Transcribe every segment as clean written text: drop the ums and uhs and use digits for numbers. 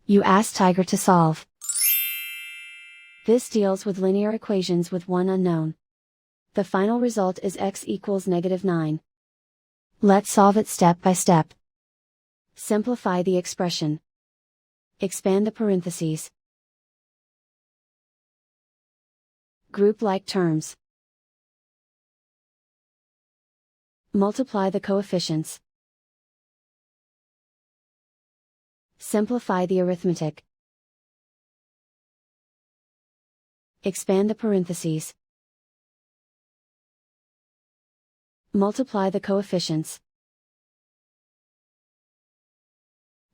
You ask Tiger to solve. This deals with linear equations with one unknown. The final result is x equals -9. Let's solve it step by step. Simplify the expression. Expand the parentheses. Group like terms. Multiply the coefficients. Simplify the arithmetic. Expand the parentheses. Multiply the coefficients.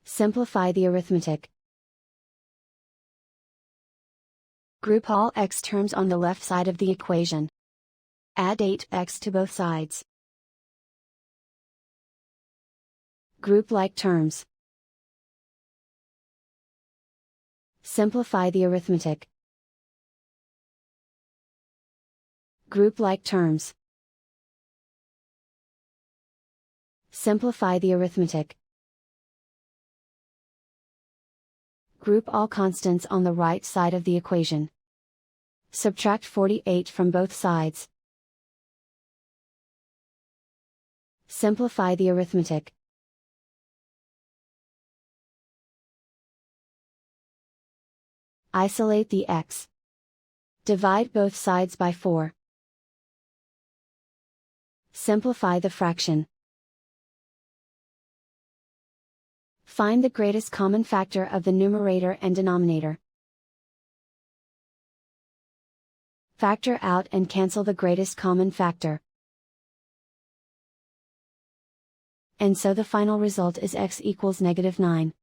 Simplify the arithmetic. Group all x terms on the left side of the equation. Add 8x to both sides. Group like terms. Simplify the arithmetic. Group like terms. Simplify the arithmetic. Group all constants on the right side of the equation. Subtract 48 from both sides. Simplify the arithmetic. Isolate the x. Divide both sides by 4. Simplify the fraction. Find the greatest common factor of the numerator and denominator. Factor out and cancel the greatest common factor. And so the final result is x equals -9.